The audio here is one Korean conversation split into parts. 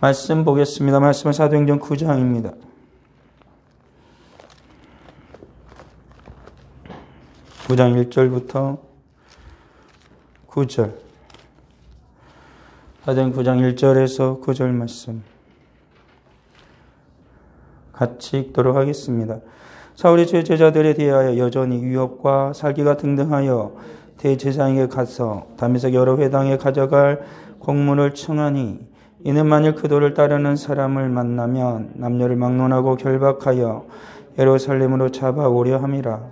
말씀 보겠습니다. 말씀은 사도행전 9장입니다. 9장 1절부터 9절. 사도행전 9장 1절에서 9절 말씀 같이 읽도록 하겠습니다. 사울이 주의 제자들에 대하여 여전히 유업과 살기가 등등하여 대제사장에게 가서 다메섹 여러 회당에 가져갈 공문을 청하니 이는 만일 그도를 따르는 사람을 만나면 남녀를 막론하고 결박하여 예루살렘으로 잡아오려 함이라.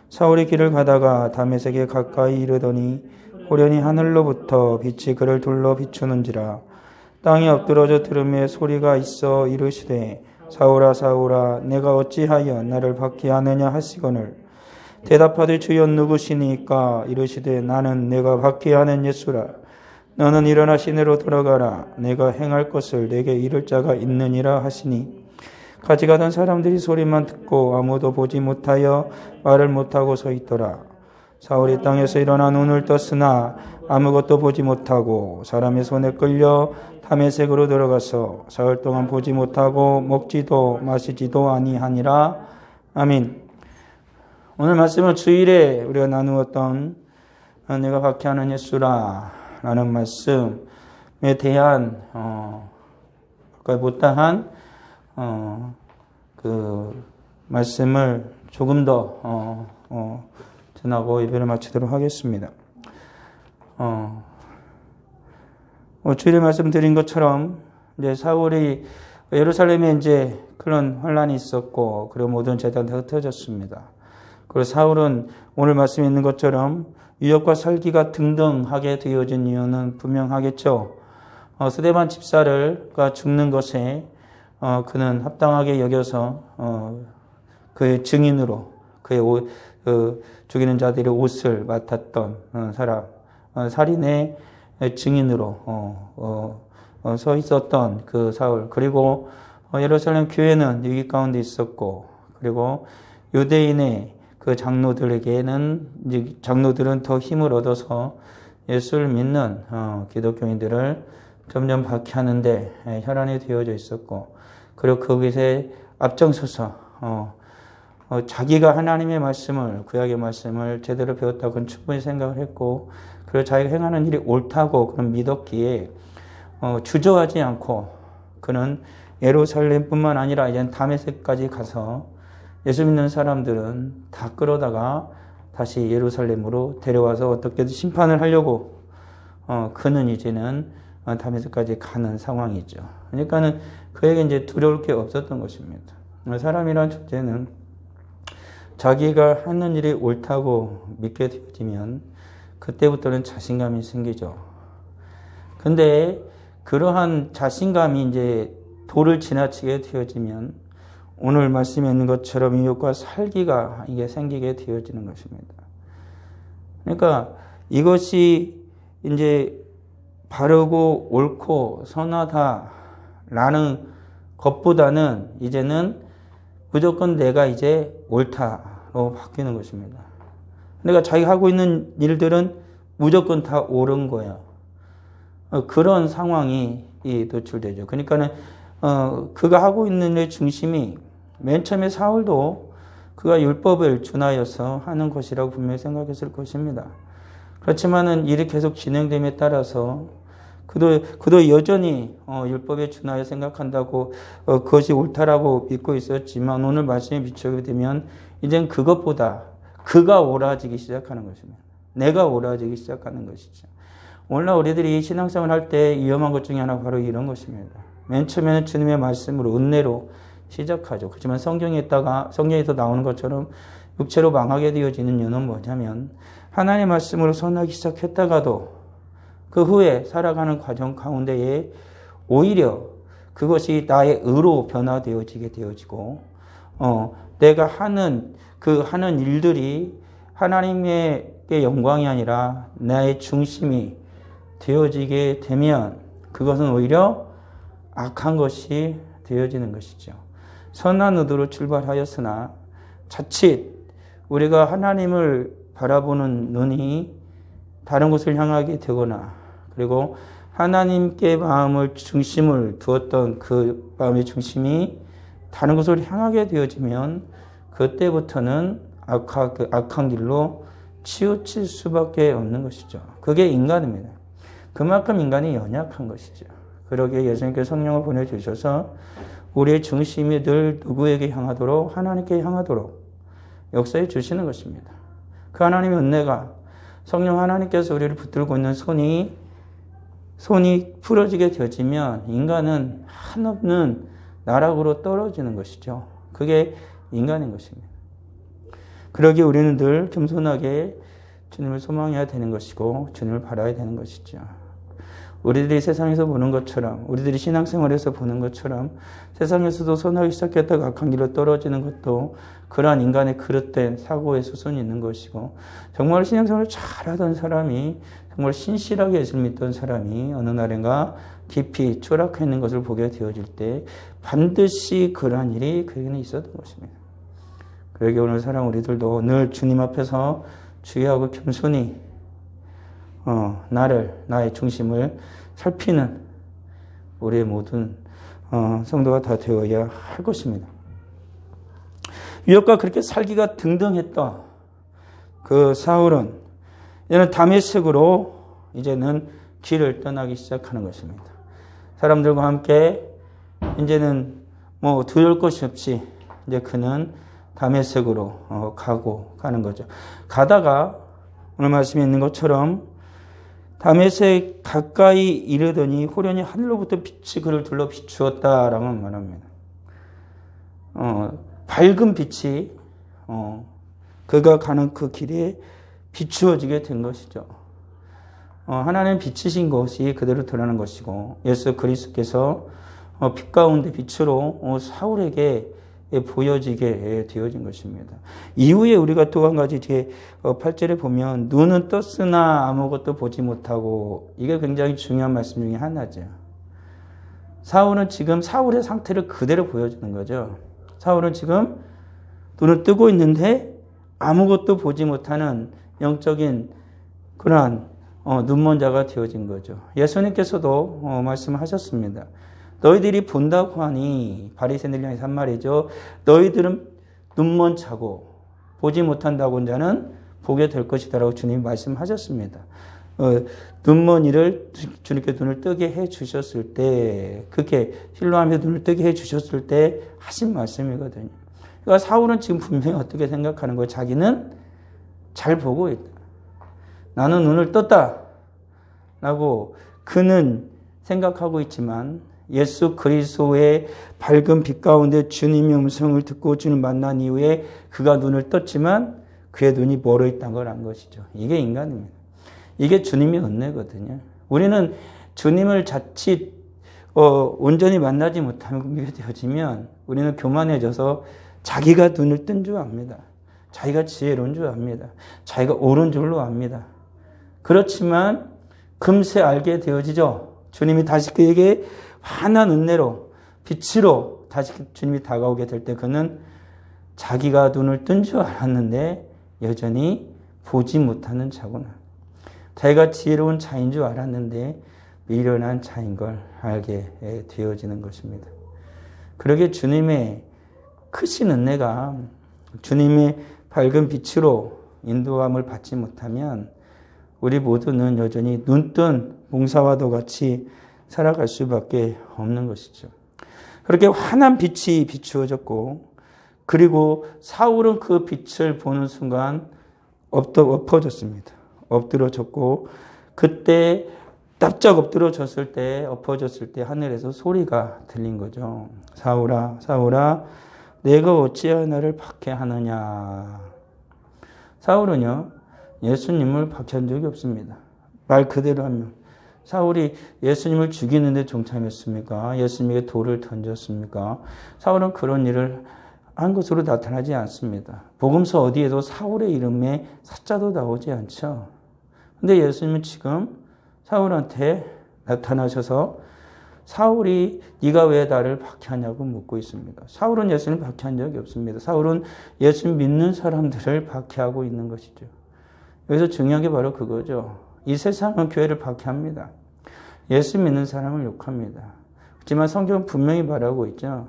사울이 길을 가다가 다메섹에 가까이 이르더니 호련히 하늘로부터 빛이 그를 둘러 비추는지라. 땅에 엎드러져 들음에 소리가 있어 이르시되 사울아 사울아 내가 어찌하여 나를 박해하느냐 하시거늘 대답하되 주여 누구시니까 이르시되 나는 내가 박해하는 예수라. 너는 일어나 시내로 들어가라. 내가 행할 것을 내게 이를 자가 있느니라 하시니 같이 가던 사람들이 소리만 듣고 아무도 보지 못하여 말을 못하고 서 있더라. 사울이 땅에서 일어나 눈을 떴으나 아무것도 보지 못하고 사람의 손에 끌려 다메섹으로 들어가서 사흘 동안 보지 못하고 먹지도 마시지도 아니하니라. 아멘. 오늘 말씀은 주일에 우리가 나누었던 내가 박해하는 예수라 라는 말씀에 대한 못다한 그 말씀을 조금 더 전하고 예배를 마치도록 하겠습니다. 주일에 말씀드린 것처럼 이제 사울이 예루살렘에 이제 그런 환란이 있었고 그리고 모든 재단 다 흩어졌습니다. 그리고 사울은 오늘 말씀에 있는 것처럼 유업과 살기가 등등하게 되어진 이유는 분명하겠죠. 스데반 집사가 죽는 것에 그는 합당하게 여겨서 그의 증인으로 그의 죽이는 자들의 옷을 맡았던 사람, 살인의 증인으로 서 있었던 그 사울, 그리고 예루살렘 교회는 위기 가운데 있었고, 그리고 유대인의 그 장로들은 더 힘을 얻어서 예수를 믿는 기독교인들을 점점 박해하는데 혈안이 되어져 있었고, 그리고 거기에 앞장서서 자기가 하나님의 말씀을, 구약의 말씀을 제대로 배웠다고는 충분히 생각을 했고, 그리고 자기가 행하는 일이 옳다고 그런 믿었기에 주저하지 않고 그는 예루살렘뿐만 아니라 이제 다메섹까지 가서 예수 믿는 사람들은 다 끌어다가 다시 예루살렘으로 데려와서 어떻게든 심판을 하려고 그는 이제는 다메섹까지 가는 상황이죠. 그러니까는 그에게 이제 두려울 게 없었던 것입니다. 사람이란 존재는 자기가 하는 일이 옳다고 믿게 되어지면 그때부터는 자신감이 생기죠. 근데 그러한 자신감이 이제 도를 지나치게 되어지면 오늘 말씀에 있는 것처럼 유업과 살기가 이게 생기게 되어지는 것입니다. 그러니까 이것이 이제 바르고 옳고 선하다라는 것보다는 이제는 무조건 내가 이제 옳다로 바뀌는 것입니다. 내가 자기가 하고 있는 일들은 무조건 다 옳은 거예요. 그런 상황이 노출되죠. 그러니까는 그가 하고 있는 일의 중심이 맨 처음에 사울도 그가 율법을 준하여서 하는 것이라고 분명히 생각했을 것입니다. 그렇지만은 일이 계속 진행됨에 따라서 그도 여전히 율법에 준하여 생각한다고 그것이 옳다라고 믿고 있었지만 오늘 말씀에 비추게 되면 이젠 그것보다 그가 옳아지기 시작하는 것입니다. 내가 옳아지기 시작하는 것이죠. 오늘날 우리들이 신앙생활을 할 때 위험한 것 중에 하나 바로 이런 것입니다. 맨 처음에는 주님의 말씀으로 은혜로 시작하죠. 그렇지만 성경에서 나오는 것처럼 육체로 망하게 되어지는 이유는 뭐냐면 하나님의 말씀으로 선하기 시작했다가도 그 후에 살아가는 과정 가운데에 오히려 그것이 나의 의로 변화되어지게 되어지고 내가 하는 일들이 하나님의 영광이 아니라 나의 중심이 되어지게 되면 그것은 오히려 악한 것이 되어지는 것이죠. 선한 의도로 출발하였으나 자칫 우리가 하나님을 바라보는 눈이 다른 곳을 향하게 되거나 그리고 하나님께 마음을 중심을 두었던 그 마음의 중심이 다른 곳으로 향하게 되어지면 그때부터는 악한 길로 치우칠 수밖에 없는 것이죠. 그게 인간입니다. 그만큼 인간이 연약한 것이죠. 그러기에 예수님께서 성령을 보내주셔서 우리의 중심이 늘 누구에게 향하도록 하나님께 향하도록 역사해 주시는 것입니다. 그 하나님의 은혜가 성령 하나님께서 우리를 붙들고 있는 손이 풀어지게 되어지면 인간은 한없는 나락으로 떨어지는 것이죠. 그게 인간인 것입니다. 그러기에 우리는 늘 겸손하게 주님을 소망해야 되는 것이고 주님을 바라야 되는 것이죠. 우리들이 세상에서 보는 것처럼 우리들이 신앙생활에서 보는 것처럼 세상에서도 선하기 시작했다가 악한 길로 떨어지는 것도 그러한 인간의 그릇된 사고의 수순이 있는 것이고 정말 신앙생활을 잘하던 사람이 정말 신실하게 예수를 믿던 사람이 어느 날인가 깊이 추락해 있는 것을 보게 되어질 때 반드시 그러한 일이 그에게는 있었던 것입니다. 그러기에 오늘 사랑 우리들도 늘 주님 앞에서 주의하고 겸손히 나의 중심을 살피는 우리의 모든 성도가 다 되어야 할 것입니다. 유혹과 그렇게 살기가 등등했던 그 사울은 이제는 다메섹으로 이제는 길을 떠나기 시작하는 것입니다. 사람들과 함께 이제는 두려울 것이 없이 이제 그는 다메섹으로 가는 거죠. 가다가 오늘 말씀에 있는 것처럼 다메섹 가까이 이르더니 호련히 하늘로부터 빛이 그를 둘러 비추었다라고 말합니다. 밝은 빛이 그가 가는 그 길에 비추어지게 된 것이죠. 하나님 빛이신 것이 그대로 드러나는 것이고 예수 그리스도께서 빛 가운데 빛으로 사울에게 보여지게 되어진 것입니다. 이후에 우리가 또 한 가지 뒤에 8절에 보면 눈은 떴으나 아무것도 보지 못하고 이게 굉장히 중요한 말씀 중에 하나죠. 사울은 지금 사울의 상태를 그대로 보여주는 거죠. 사울은 지금 눈을 뜨고 있는데 아무것도 보지 못하는 영적인 그러한 눈먼 자가 되어진 거죠. 예수님께서도 말씀하셨습니다. 너희들이 본다고 하니 바리새인들 향해서 한 말이죠. 너희들은 눈먼 자고 보지 못한다고 한 자는 보게 될 것이다라고 주님이 말씀하셨습니다. 눈먼 이를 주님께 눈을 뜨게 해 주셨을 때 그렇게 실로암에 눈을 뜨게 해 주셨을 때 하신 말씀이거든요. 그러니까 사울은 지금 분명히 어떻게 생각하는 거예요? 자기는 잘 보고 있다. 나는 눈을 떴다. 라고 그는 생각하고 있지만 예수 그리스도의 밝은 빛 가운데 주님의 음성을 듣고 주님을 만난 이후에 그가 눈을 떴지만 그의 눈이 멀어 있다는 걸 안 것이죠. 이게 인간입니다. 이게 주님의 은혜거든요. 우리는 주님을 자칫 온전히 만나지 못하게 되어지면 우리는 교만해져서 자기가 눈을 뜬 줄 압니다. 자기가 지혜로운 줄 압니다. 자기가 옳은 줄로 압니다. 그렇지만 금세 알게 되어지죠. 주님이 다시 그에게 환한 은혜로 빛으로 다시 주님이 다가오게 될 때 그는 자기가 눈을 뜬 줄 알았는데 여전히 보지 못하는 자구나. 자기가 지혜로운 자인 줄 알았는데 미련한 자인 걸 알게 되어지는 것입니다. 그러기에 주님의 크신 은혜가 주님의 밝은 빛으로 인도함을 받지 못하면 우리 모두는 여전히 눈뜬 몽사와도 같이 살아갈 수밖에 없는 것이죠. 그렇게 환한 빛이 비추어졌고 그리고 사울은 그 빛을 보는 순간 엎어졌습니다. 엎드러졌고 그때 납작 엎드러졌을 때 엎어졌을 때 하늘에서 소리가 들린 거죠. 사울아 사울아 내가 어찌하여 나를 박해하느냐. 사울은요 예수님을 박해한 적이 없습니다. 말 그대로 하면 사울이 예수님을 죽이는데 동참했습니까? 예수님에게 돌을 던졌습니까? 사울은 그런 일을 한 것으로 나타나지 않습니다. 복음서 어디에도 사울의 이름에 사자도 나오지 않죠. 근데 예수님은 지금 사울한테 나타나셔서 사울이 네가 왜 나를 박해하냐고 묻고 있습니다. 사울은 예수님을 박해한 적이 없습니다. 사울은 예수님 믿는 사람들을 박해하고 있는 것이죠. 여기서 중요한 게 바로 그거죠. 이 세상은 교회를 박해합니다. 예수 믿는 사람을 욕합니다. 하지만 성경은 분명히 말하고 있죠.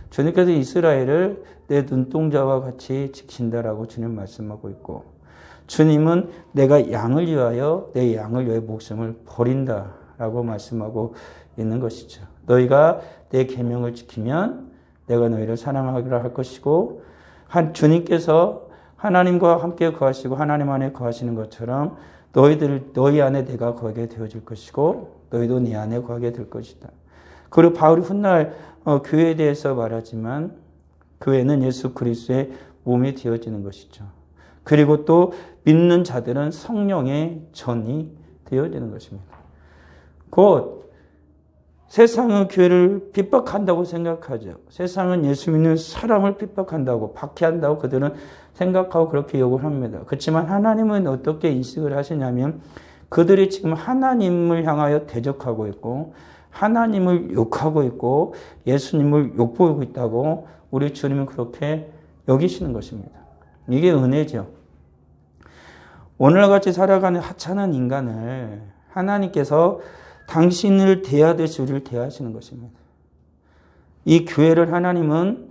주님께서 이스라엘을 내 눈동자와 같이 지킨다라고 주님 말씀하고 있고, 주님은 내가 양을 위하여 내 양을 위하여 목숨을 버린다라고 말씀하고 있는 것이죠. 너희가 내 계명을 지키면 내가 너희를 사랑하기로 할 것이고, 주님께서 하나님과 함께 거하시고 하나님 안에 거하시는 것처럼 너희 안에 내가 거하게 되어질 것이고 너희도 내 안에 거하게 될 것이다. 그리고 바울이 훗날 교회에 대해서 말하지만 교회는 예수 그리스도의 몸이 되어지는 것이죠. 그리고 또 믿는 자들은 성령의 전이 되어지는 것입니다. 곧 세상은 교회를 핍박한다고 생각하죠. 세상은 예수 믿는 사람을 핍박한다고, 박해한다고 그들은 생각하고 그렇게 욕을 합니다. 그렇지만 하나님은 어떻게 인식을 하시냐면 그들이 지금 하나님을 향하여 대적하고 있고 하나님을 욕하고 있고 예수님을 욕보이고 있다고 우리 주님은 그렇게 여기시는 것입니다. 이게 은혜죠. 오늘같이 살아가는 하찮은 인간을 하나님께서 당신을 대하듯이 우리를 대하시는 것입니다. 이 교회를 하나님은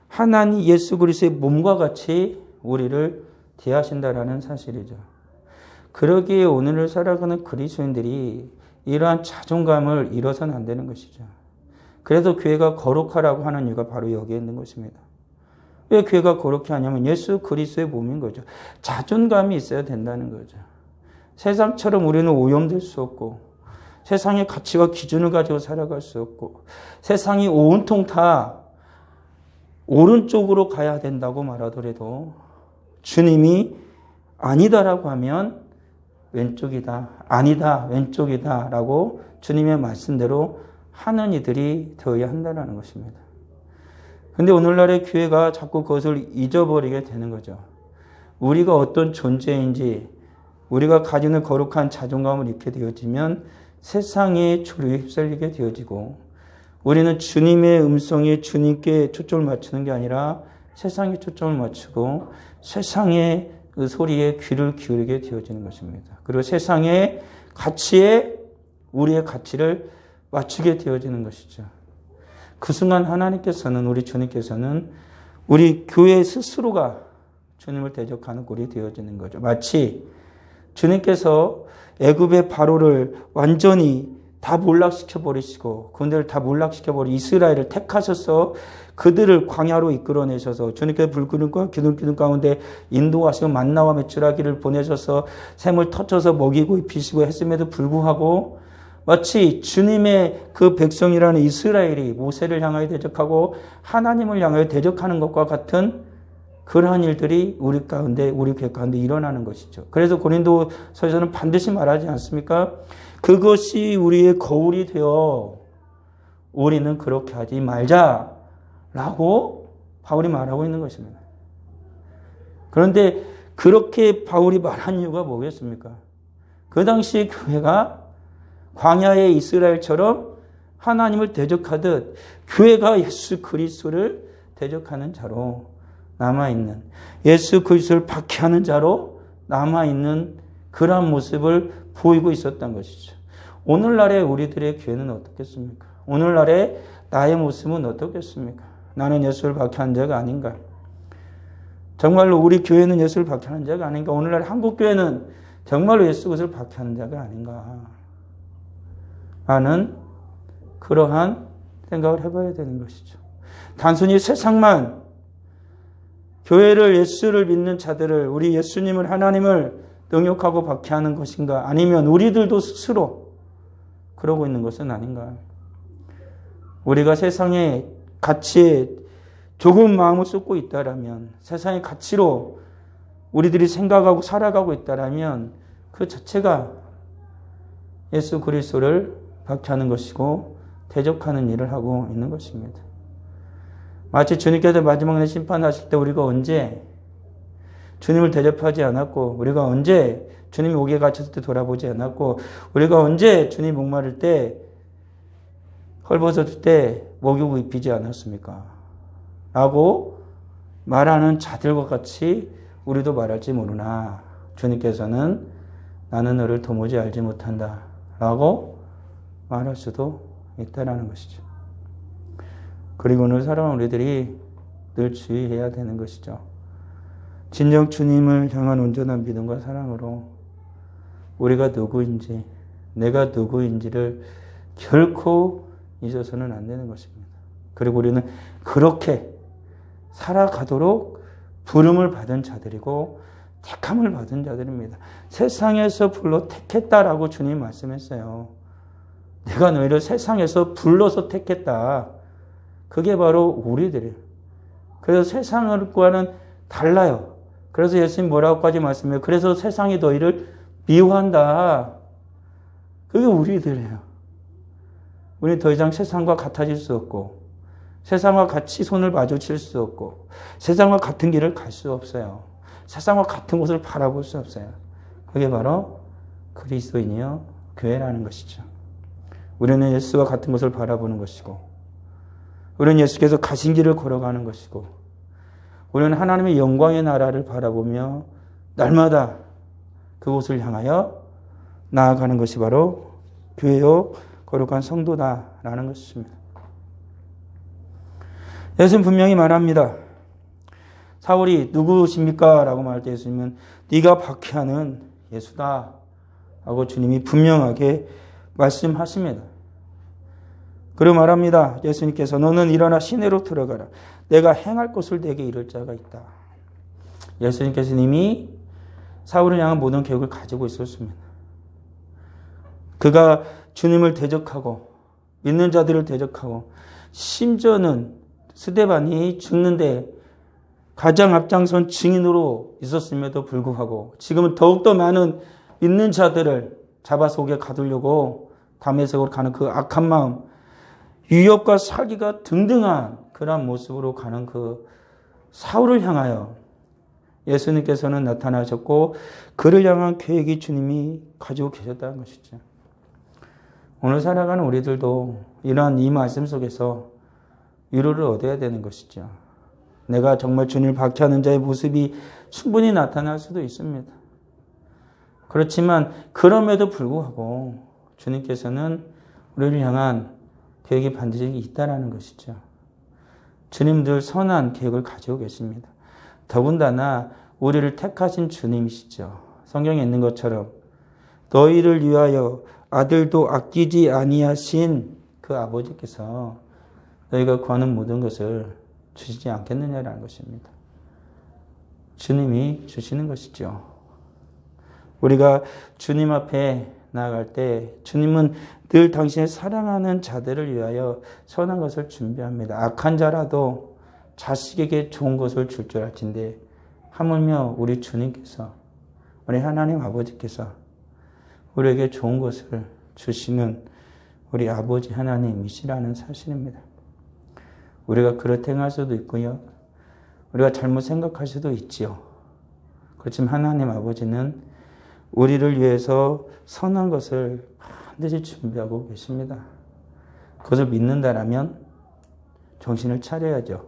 하나님 예수 그리스도의 몸과 같이 우리를 대하신다라는 사실이죠. 그러기에 오늘을 살아가는 그리스도인들이 이러한 자존감을 잃어서는 안 되는 것이죠. 그래서 교회가 거룩하라고 하는 이유가 바로 여기에 있는 것입니다. 왜 교회가 거룩히 하냐면 예수 그리스도의 몸인 거죠. 자존감이 있어야 된다는 거죠. 세상처럼 우리는 오염될 수 없고 세상의 가치와 기준을 가지고 살아갈 수 없고 세상이 온통 다 오른쪽으로 가야 된다고 말하더라도 주님이 아니다라고 하면 왼쪽이다, 아니다, 왼쪽이다 라고 주님의 말씀대로 하는 이들이 되어야 한다는 것입니다. 그런데 오늘날의 교회가 자꾸 그것을 잊어버리게 되는 거죠. 우리가 어떤 존재인지 우리가 가지는 거룩한 자존감을 잃게 되어지면 세상의 조류에 휩쓸리게 되어지고 우리는 주님의 음성에 주님께 초점을 맞추는 게 아니라 세상에 초점을 맞추고 세상의 그 소리에 귀를 기울이게 되어지는 것입니다. 그리고 세상의 가치에 우리의 가치를 맞추게 되어지는 것이죠. 그 순간 하나님께서는 우리 주님께서는 우리 교회 스스로가 주님을 대적하는 꼴이 되어지는 거죠. 마치 주님께서 애굽의 바로를 완전히 다 몰락시켜 버리시고 군대를 다 몰락시켜 버리 이스라엘을 택하셔서 그들을 광야로 이끌어내셔서 주님께서 불기둥과 기둥 가운데 인도하시고 만나와 메추라기를 보내셔서 샘을 터쳐서 먹이고 입히시고 했음에도 불구하고 마치 주님의 그 백성이라는 이스라엘이 모세를 향하여 대적하고 하나님을 향하여 대적하는 것과 같은 그러한 일들이 우리 가운데, 우리 교회 가운데 일어나는 것이죠. 그래서 고린도서에서는 반드시 말하지 않습니까? 그것이 우리의 거울이 되어 우리는 그렇게 하지 말자라고 바울이 말하고 있는 것입니다. 그런데 그렇게 바울이 말한 이유가 뭐겠습니까? 그 당시 교회가 광야의 이스라엘처럼 하나님을 대적하듯 교회가 예수 그리스도를 대적하는 자로 남아있는, 예수 그리스도를 박해하는 자로 남아있는 그러한 모습을 보이고 있었던 것이죠. 오늘날의 우리들의 교회는 어떻겠습니까? 오늘날의 나의 모습은 어떻겠습니까? 나는 예수를 박해하는 자가 아닌가? 정말로 우리 교회는 예수를 박해하는 자가 아닌가? 오늘날 한국 교회는 정말로 예수 그리스도를 박해하는 자가 아닌가? 라는 그러한 생각을 해봐야 되는 것이죠. 단순히 세상만 교회를 예수를 믿는 자들을 우리 예수님을 하나님을 능욕하고 박해하는 것인가? 아니면 우리들도 스스로 그러고 있는 것은 아닌가? 우리가 세상의 가치에 조금 마음을 쏟고 있다라면 세상의 가치로 우리들이 생각하고 살아가고 있다라면 그 자체가 예수 그리스도를 박해하는 것이고 대적하는 일을 하고 있는 것입니다. 마치 주님께서 마지막 날 심판하실 때 우리가 언제 주님을 대접하지 않았고 우리가 언제 주님이 옥에 갇혔을 때 돌아보지 않았고 우리가 언제 주님 목마를 때 헐벗었을 때 먹이고 입히지 않았습니까? 라고 말하는 자들과 같이 우리도 말할지 모르나 주님께서는 나는 너를 도무지 알지 못한다 라고 말할 수도 있다라는 것이죠. 그리고 오늘 살아온 우리들이 늘 주의해야 되는 것이죠. 진정 주님을 향한 온전한 믿음과 사랑으로 우리가 누구인지, 내가 누구인지를 결코 잊어서는 안 되는 것입니다. 그리고 우리는 그렇게 살아가도록 부름을 받은 자들이고 택함을 받은 자들입니다. 세상에서 불러 택했다라고 주님 말씀했어요. 내가 너희를 세상에서 불러서 택했다. 그게 바로 우리들이에요. 그래서 세상과는 달라요. 그래서 예수님 뭐라고까지 말씀해요. 그래서 세상이 너희를 미워한다. 그게 우리들이에요. 우리는 더 이상 세상과 같아질 수 없고 세상과 같이 손을 마주칠 수 없고 세상과 같은 길을 갈 수 없어요. 세상과 같은 곳을 바라볼 수 없어요. 그게 바로 그리스도인이요 교회라는 것이죠. 우리는 예수와 같은 곳을 바라보는 것이고 우리는 예수께서 가신 길을 걸어가는 것이고 우리는 하나님의 영광의 나라를 바라보며 날마다 그곳을 향하여 나아가는 것이 바로 교회요 거룩한 성도다라는 것입니다. 예수는 분명히 말합니다. 사울이 누구십니까? 라고 말할 때 예수님은 네가 박해하는 예수다 라고 주님이 분명하게 말씀하십니다. 그리고 말합니다. 예수님께서 너는 일어나 시내로 들어가라. 내가 행할 것을 내게 이룰 자가 있다. 예수님께서 이미 사울을 향한 모든 계획을 가지고 있었습니다. 그가 주님을 대적하고 믿는 자들을 대적하고 심지어는 스데반이 죽는데 가장 앞장선 증인으로 있었음에도 불구하고 지금은 더욱더 많은 믿는 자들을 잡아 속에 가두려고 다메섹으로 가는 그 악한 마음, 위협과 사기가 등등한 그러한 모습으로 가는 그 사울을 향하여 예수님께서는 나타나셨고 그를 향한 계획이 주님이 가지고 계셨다는 것이죠. 오늘 살아가는 우리들도 이러한 이 말씀 속에서 위로를 얻어야 되는 것이죠. 내가 정말 주님을 박해하는 자의 모습이 충분히 나타날 수도 있습니다. 그렇지만 그럼에도 불구하고 주님께서는 우리를 향한 계획이 반드시 있다라는 것이죠. 주님들 선한 계획을 가지고 계십니다. 더군다나 우리를 택하신 주님이시죠. 성경에 있는 것처럼 너희를 위하여 아들도 아끼지 아니하신 그 아버지께서 너희가 구하는 모든 것을 주시지 않겠느냐라는 것입니다. 주님이 주시는 것이죠. 우리가 주님 앞에 나아갈 때 주님은 늘 당신의 사랑하는 자들을 위하여 선한 것을 준비합니다. 악한 자라도 자식에게 좋은 것을 줄 줄 알진데 하물며 우리 주님께서 우리 하나님 아버지께서 우리에게 좋은 것을 주시는 우리 아버지 하나님이시라는 사실입니다. 우리가 그렇게 행할 수도 있고요. 우리가 잘못 생각할 수도 있지요. 그렇지만 하나님 아버지는 우리를 위해서 선한 것을 반드시 준비하고 계십니다. 그것을 믿는다라면 정신을 차려야죠.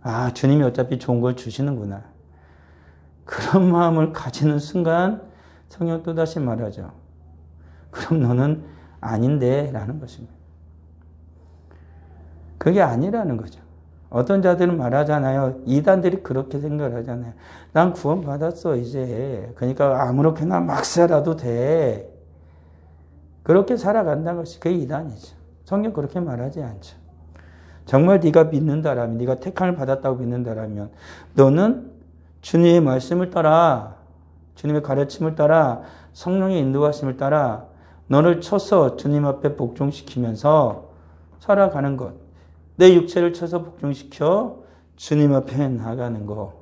아, 주님이 어차피 좋은 걸 주시는구나. 그런 마음을 가지는 순간 성경 또다시 말하죠. 그럼 너는 아닌데 라는 것입니다. 그게 아니라는 거죠. 어떤 자들은 말하잖아요. 이단들이 그렇게 생각을 하잖아요. 난 구원 받았어 이제. 그러니까 아무렇게나 막 살아도 돼. 그렇게 살아간다는 것이 그게 이단이죠. 성경 그렇게 말하지 않죠. 정말 네가 믿는다라면, 네가 택함을 받았다고 믿는다라면 너는 주님의 말씀을 따라, 주님의 가르침을 따라, 성령의 인도하심을 따라 너를 쳐서 주님 앞에 복종시키면서 살아가는 것. 내 육체를 쳐서 복종시켜 주님 앞에 나가는 것.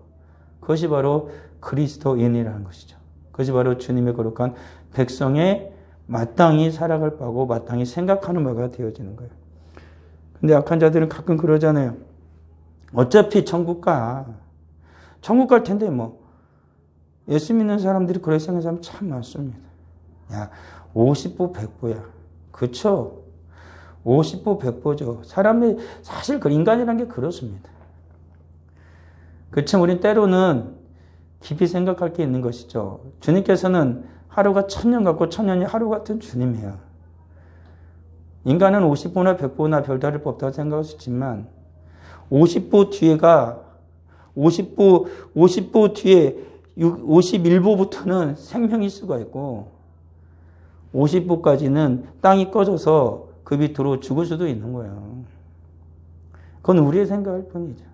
그것이 바로 그리스도인이라는 것이죠. 그것이 바로 주님의 거룩한 백성의 마땅히 살아갈 바고 마땅히 생각하는 바가 되어지는 거예요. 근데 악한 자들은 가끔 그러잖아요. 어차피 천국 가. 천국 갈 텐데 뭐. 예수 믿는 사람들이 그렇게 생각하는 사람 참 많습니다. 야, 50보 100보야. 그쵸? 50보 100보죠. 사람이 사실 인간이라는 게 그렇습니다. 그렇지만 우린 때로는 깊이 생각할 게 있는 것이죠. 주님께서는 하루가 1000년 같고 1000년이 하루 같은 주님이에요. 인간은 50보나 100보나 별다를 법 없다고 생각할 수 있지만 50보 뒤에가 50보 뒤에 51보부터는 생명일 수가 있고 50보까지는 땅이 꺼져서 그 밑으로 죽을 수도 있는 거예요. 그건 우리의 생각일 뿐이죠.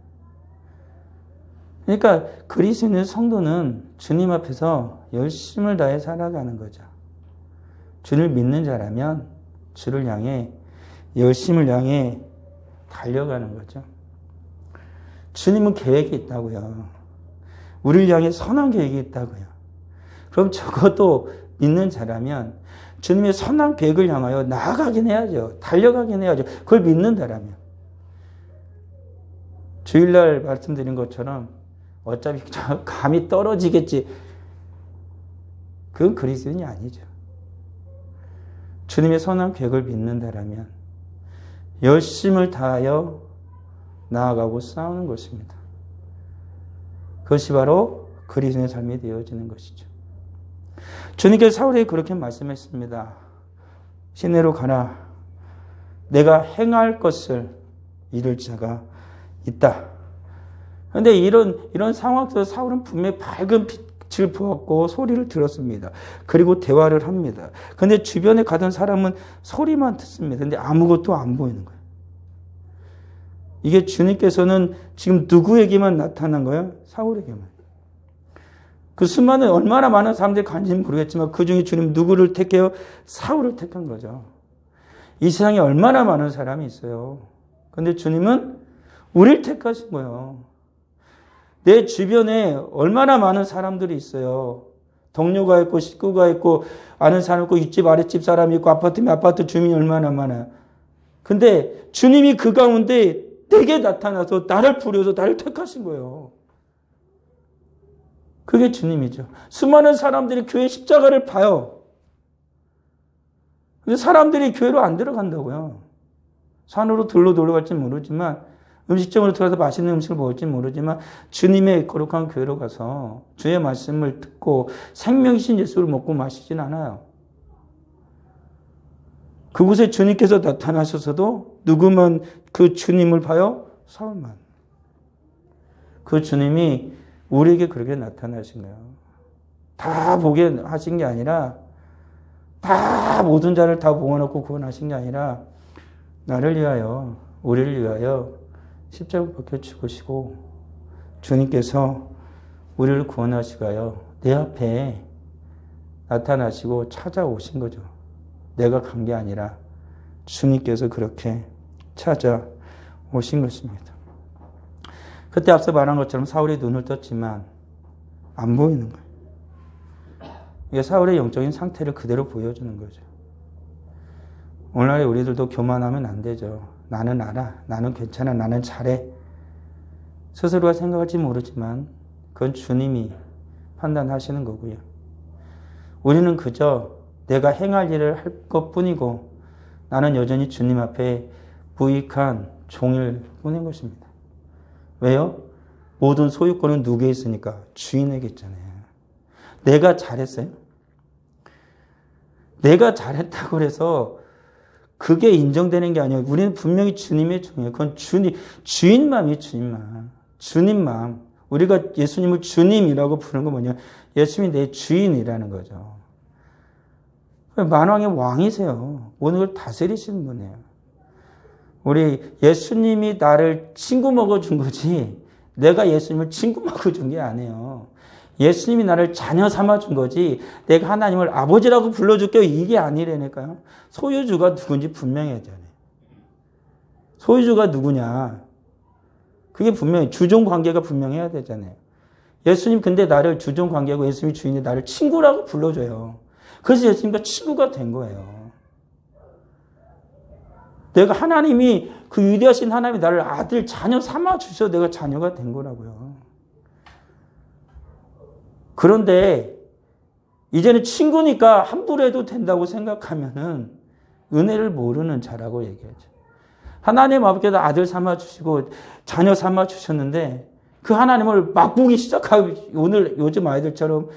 그러니까 그리스도인의 성도는 주님 앞에서 열심을 다해 살아가는 거죠. 주를 믿는 자라면 주를 향해 열심을 향해 달려가는 거죠. 주님은 계획이 있다고요. 우리를 향해 선한 계획이 있다고요. 그럼 적어도 믿는 자라면 주님의 선한 계획을 향하여 나아가긴 해야죠. 달려가긴 해야죠. 그걸 믿는 자라면. 주일날 말씀드린 것처럼 어차피 감이 떨어지겠지. 그건 그리스도인이 아니죠. 주님의 선한 계획을 믿는다라면 열심을 다하여 나아가고 싸우는 것입니다. 그것이 바로 그리스도의 삶이 되어지는 것이죠. 주님께서 사울에게 그렇게 말씀했습니다. 시내로 가라. 내가 행할 것을 이룰 자가 있다. 그런데 이런 상황 속에서 사울은 분명히 밝은 빛을 보았고 소리를 들었습니다. 그리고 대화를 합니다. 그런데 주변에 가던 사람은 소리만 듣습니다. 그런데 아무것도 안 보이는 거예요. 이게 주님께서는 지금 누구에게만 나타난 거예요? 사울에게만. 그 수많은 얼마나 많은 사람들이 간지는 모르겠지만 그 중에 주님 누구를 택해요? 사울을 택한 거죠. 이 세상에 얼마나 많은 사람이 있어요. 그런데 주님은 우리를 택하신 거예요. 내 주변에 얼마나 많은 사람들이 있어요. 동료가 있고 식구가 있고 아는 사람 있고 윗집 아랫집 사람이 있고 아파트 주민이 얼마나 많아요. 근데 주님이 그 가운데 내게 나타나서 나를 부려서 나를 택하신 거예요. 그게 주님이죠. 수많은 사람들이 교회 십자가를 봐요. 근데 사람들이 교회로 안 들어간다고요. 산으로 들로 돌아갈지 모르지만 음식점으로 들어가서 맛있는 음식을 먹을지 모르지만 주님의 거룩한 교회로 가서 주의 말씀을 듣고 생명이신 예수를 먹고 마시진 않아요. 그곳에 주님께서 나타나셔서도 누구만 그 주님을 봐요? 사울만. 그 주님이 우리에게 그렇게 나타나신 거예요. 다 보게 하신 게 아니라 다 모든 자를 다 모아놓고 구원하신 게 아니라 나를 위하여 우리를 위하여 십자가 박혀 죽으시고 주님께서 우리를 구원하시가요 내 앞에 나타나시고 찾아오신 거죠. 내가 간 게 아니라 주님께서 그렇게 찾아오신 것입니다. 그때 앞서 말한 것처럼 사울이 눈을 떴지만 안 보이는 거예요. 이게 사울의 영적인 상태를 그대로 보여주는 거죠. 오늘날 우리들도 교만하면 안 되죠. 나는 알아. 나는 괜찮아. 나는 잘해. 스스로가 생각할지 모르지만 그건 주님이 판단하시는 거고요. 우리는 그저 내가 행할 일을 할 것뿐이고 나는 여전히 주님 앞에 부익한 종일 뿐인 것입니다. 왜요? 모든 소유권은 누구에 있으니까? 주인에게 있잖아요. 내가 잘했어요? 내가 잘했다고 해서 그게 인정되는 게 아니에요. 우리는 분명히 주님의 종이에요. 그건 주인 마음이에요. 주인 마음. 주님 마음. 우리가 예수님을 주님이라고 부르는 건 뭐냐? 예수님이 내 주인이라는 거죠. 만왕의 왕이세요. 모든 걸 다스리시는 분이에요. 우리 예수님이 나를 친구 먹어준 거지 내가 예수님을 친구 먹어준 게 아니에요. 예수님이 나를 자녀 삼아준 거지 내가 하나님을 아버지라고 불러줄게요. 이게 아니라니까요. 소유주가 누군지 분명해야 되잖아요. 소유주가 누구냐. 그게 분명히 주종관계가 분명해야 되잖아요. 예수님 근데 나를 주종관계고 예수님이 주인이 나를 친구라고 불러줘요. 그래서 예수님과 친구가 된 거예요. 내가 하나님이 그 위대하신 하나님이 나를 아들 자녀 삼아 주셔서 내가 자녀가 된 거라고요. 그런데 이제는 친구니까 함부로 해도 된다고 생각하면은 은혜를 모르는 자라고 얘기하죠. 하나님 아버지께서 아들 삼아 주시고 자녀 삼아 주셨는데 그 하나님을 막보기 시작하고 요즘 아이들처럼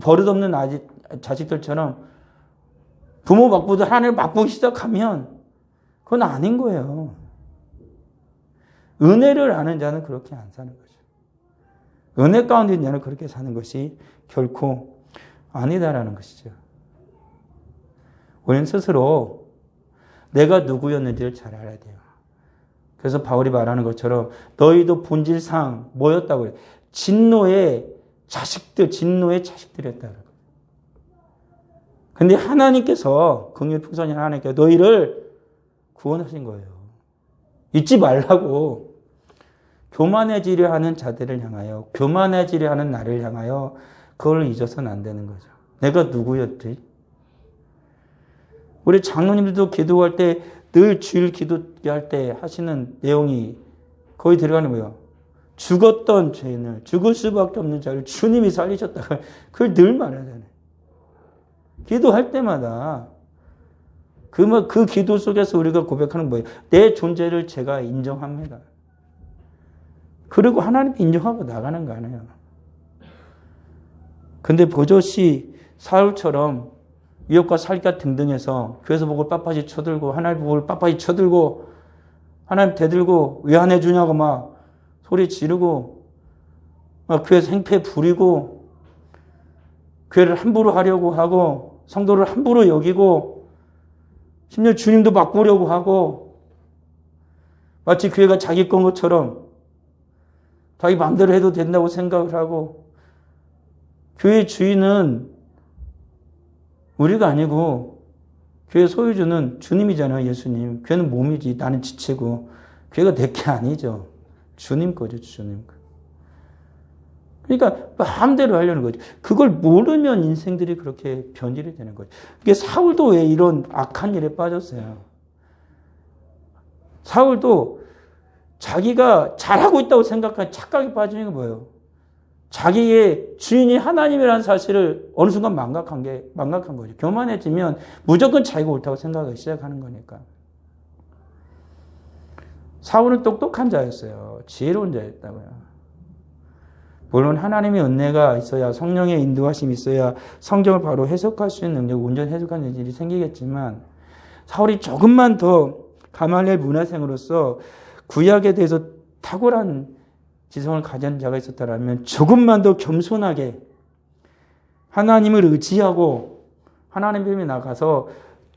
버릇없는 자식들처럼 부모 막보도 하나님을 막보기 시작하면 그건 아닌 거예요. 은혜를 아는 자는 그렇게 안 사는 거죠. 은혜 가운데 있는 자는 그렇게 사는 것이 결코 아니다라는 것이죠. 우리는 스스로 내가 누구였는지를 잘 알아야 돼요. 그래서 바울이 말하는 것처럼 너희도 본질상 뭐였다고 해요? 진노의 자식들이었다는 거예요. 근데 하나님께서, 긍휼 풍성하신 하나님께서 너희를 구원하신 거예요. 잊지 말라고. 교만해지려 하는 자들을 향하여, 교만해지려 하는 나를 향하여 그걸 잊어서는 안 되는 거죠. 내가 누구였지? 우리 장로님들도 기도할 때 늘 주일 기도할 때 하시는 내용이 거의 들어가는 거예요. 죽었던 죄인을, 죽을 수밖에 없는 자를 주님이 살리셨다고. 그걸 늘 말하잖아요. 기도할 때마다 그 기도 속에서 우리가 고백하는 거예요. 내 존재를 제가 인정합니다. 그리고 하나님이 인정하고 나가는 거 아니에요. 근데 버젓이 사울처럼 위협과 살기가 등등해서 교회에서 복을 빳빳이 쳐들고 하나님 복을 빳빳이 쳐들고 하나님 대들고 왜 안 해주냐고 막 소리 지르고 막 교회에서 행패 부리고 교회를 함부로 하려고 하고 성도를 함부로 여기고 심지어 주님도 바꾸려고 하고 마치 교회가 자기 건 것처럼 자기 마음대로 해도 된다고 생각을 하고 교회 주인은 우리가 아니고 교회 소유주는 주님이잖아요. 예수님. 교회는 몸이지. 나는 지체고 교회가 내 게 아니죠. 주님 거죠. 주님 거. 그러니까 마음대로 하려는 거죠. 그걸 모르면 인생들이 그렇게 변질이 되는 거죠. 이게 사울도 왜 이런 악한 일에 빠졌어요. 사울도 자기가 잘하고 있다고 생각한 착각에 빠지는 게 뭐예요? 자기의 주인이 하나님이라는 사실을 어느 순간 망각한 거죠. 교만해지면 무조건 자기가 옳다고 생각하기 시작하는 거니까. 사울은 똑똑한 자였어요. 지혜로운 자였다고요. 물론 하나님의 은혜가 있어야 성령의 인도하심이 있어야 성경을 바로 해석할 수 있는 능력, 온전히 해석하는 일이 생기겠지만 사울이 조금만 더 가말리엘 문화생으로서 구약에 대해서 탁월한 지성을 가진 자가 있었다면 조금만 더 겸손하게 하나님을 의지하고 하나님 앞에 나가서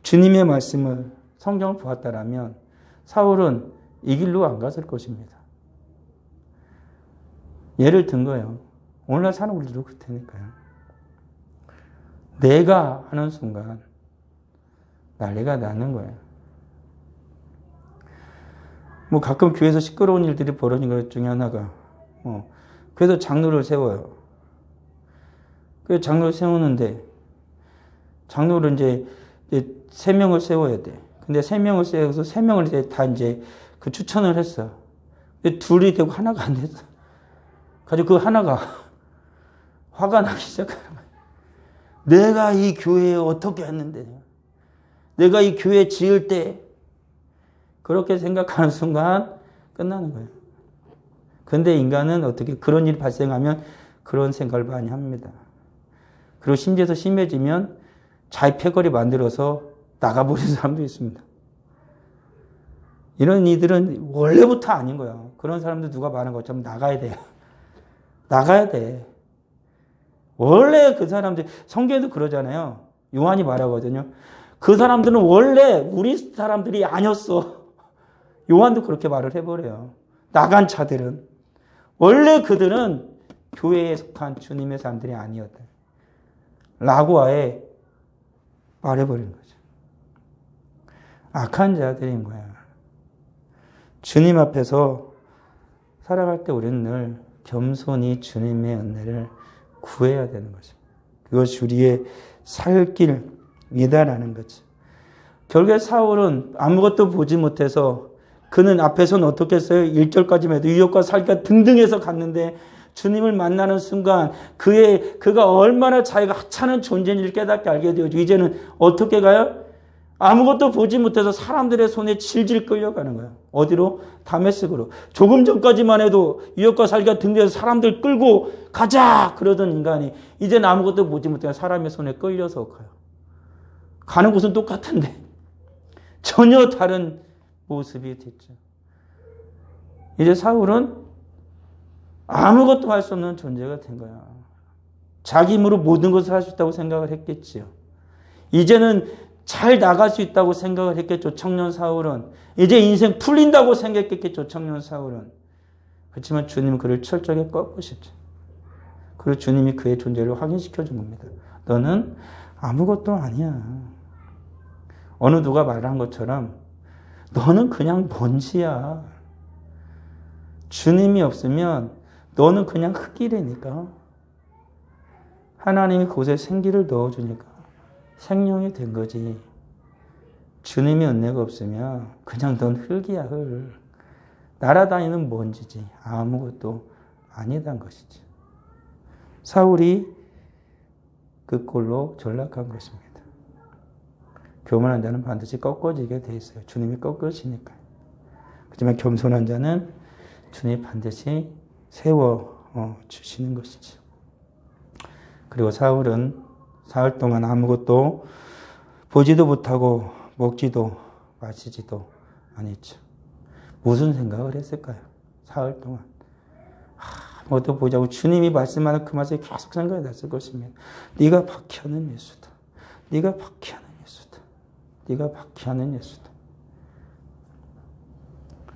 주님의 말씀을 성경을 보았다면 사울은 이 길로 안 갔을 것입니다. 예를 든 거예요. 오늘날 사는 우리도 그럴 테니까요. 내가 하는 순간 난리가 나는 거예요. 뭐 가끔 교회에서 시끄러운 일들이 벌어진 것 중에 하나가 그래서 장로를 세워요. 그래서 장로를 세우는데 장로를 이제 3명을 세워야 돼. 근데 3명을 세워서 3명을 이제 다 이제 그 추천을 했어. 근데 둘이 되고 하나가 안 됐어. 가지고 그 하나가 화가 나기 시작하는 거야. 내가 이 교회에 어떻게 했는데, 내가 이 교회 지을 때 그렇게 생각하는 순간 끝나는 거예요. 근데 인간은 어떻게 그런 일이 발생하면 그런 생각을 많이 합니다. 그리고 심지어 심해지면 자기 패거리 만들어서 나가버리는 사람도 있습니다. 이런 이들은 원래부터 아닌 거예요. 그런 사람들 누가 말하는 것처럼 나가야 돼요. 나가야 돼. 원래 그 사람들, 성경에도 그러잖아요. 요한이 말하거든요. 그 사람들은 원래 우리 사람들이 아니었어. 요한도 그렇게 말을 해버려요. 나간 자들은. 원래 그들은 교회에 속한 주님의 사람들이 아니었다. 라고 아예 말해버린 거죠. 악한 자들인 거야. 주님 앞에서 살아갈 때 우리는 늘 겸손히 주님의 은혜를 구해야 되는 거죠. 그것이 우리의 살 길이다라는 거죠. 결국에 사울은 아무것도 보지 못해서 그는 앞에서는 어떻게 했어요? 1절까지만 해도 유혹과 살기가 등등해서 갔는데 주님을 만나는 순간 그가 얼마나 자기가 하찮은 존재인지를 깨닫게 알게 되었죠. 이제는 어떻게 가요? 아무것도 보지 못해서 사람들의 손에 질질 끌려가는 거예요. 어디로? 다메섹으로. 조금 전까지만 해도 유혹과 살기가 등등해서 사람들 끌고 가자 그러던 인간이 이제는 아무것도 보지 못해서 사람의 손에 끌려서 가요. 가는 곳은 똑같은데 전혀 다른 모습이 됐죠. 이제 사울은 아무것도 할 수 없는 존재가 된 거야. 자기 힘으로 모든 것을 할 수 있다고 생각을 했겠지요. 이제는 잘 나갈 수 있다고 생각을 했겠죠. 청년 사울은. 이제 인생 풀린다고 생각했겠죠. 청년 사울은. 그렇지만 주님은 그를 철저하게 꺾으셨죠. 그리고 주님이 그의 존재를 확인시켜 준 겁니다. 너는 아무것도 아니야. 어느 누가 말한 것처럼 너는 그냥 먼지야. 주님이 없으면 너는 그냥 흙이라니까. 하나님이 그곳에 생기를 넣어주니까 생명이 된 거지. 주님의 은혜가 없으면 그냥 넌 흙이야, 흙. 날아다니는 먼지지. 아무것도 아니단 것이지. 사울이 그 꼴로 전락한 것입니다. 교만한 자는 반드시 꺾어지게 돼 있어요. 주님이 꺾으시니까요. 하지만 겸손한 자는 주님이 반드시 세워 주시는 것이죠. 그리고 사울은 사흘 동안 아무것도 보지도 못하고 먹지도 마시지도 않았죠. 무슨 생각을 했을까요? 사흘 동안. 아무것도 보지 않고 주님이 말씀하는 그 말씀에 계속 생각이 났을 것입니다. 네가 박해하는 예수다. 네가 박해하는 예수다. 네가 박해하는 예수다.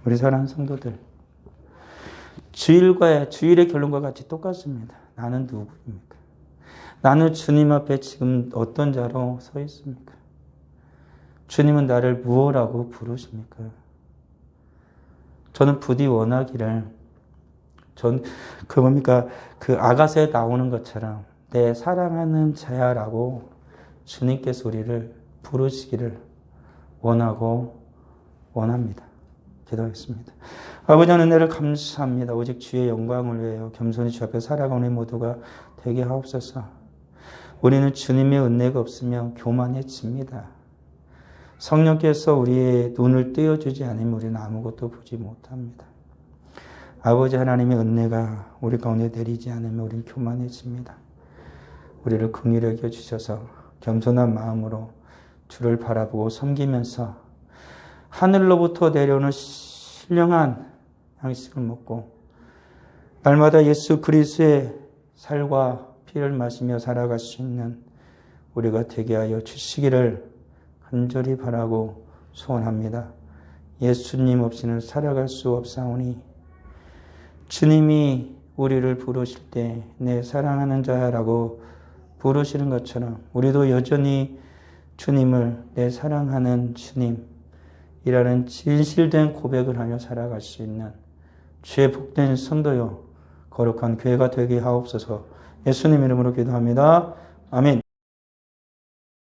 우리 사랑하는 성도들, 주일의 결론과 같이 똑같습니다. 나는 누구입니까? 나는 주님 앞에 지금 어떤 자로 서 있습니까? 주님은 나를 무엇라고 부르십니까? 저는 부디 원하기를, 그 아가서에 나오는 것처럼 내 사랑하는 자야라고 주님께서 우리를 부르시기를 원합니다. 기도하겠습니다. 아버지 은혜를 감사합니다. 오직 주의 영광을 위하여 겸손히 주 앞에 살아가는 우리 모두가 되게 하옵소서. 우리는 주님의 은혜가 없으면 교만해집니다. 성령께서 우리의 눈을 띄어주지 않으면 우리는 아무것도 보지 못합니다. 아버지 하나님의 은혜가 우리 가운데 내리지 않으면 우리는 교만해집니다. 우리를 긍휼히 여겨주셔서 겸손한 마음으로 주를 바라보고 섬기면서 하늘로부터 내려오는 신령한 양식을 먹고 날마다 예수 그리스도의 살과 피를 마시며 살아갈 수 있는 우리가 되게 하여 주시기를 간절히 바라고 소원합니다. 예수님 없이는 살아갈 수 없사오니 주님이 우리를 부르실 때 내 사랑하는 자라고 부르시는 것처럼 우리도 여전히 주님을 내 사랑하는 주님이라는 진실된 고백을 하며 살아갈 수 있는 주의 복된 성도요 거룩한 교회가 되게 하옵소서. 예수님 이름으로 기도합니다. 아멘.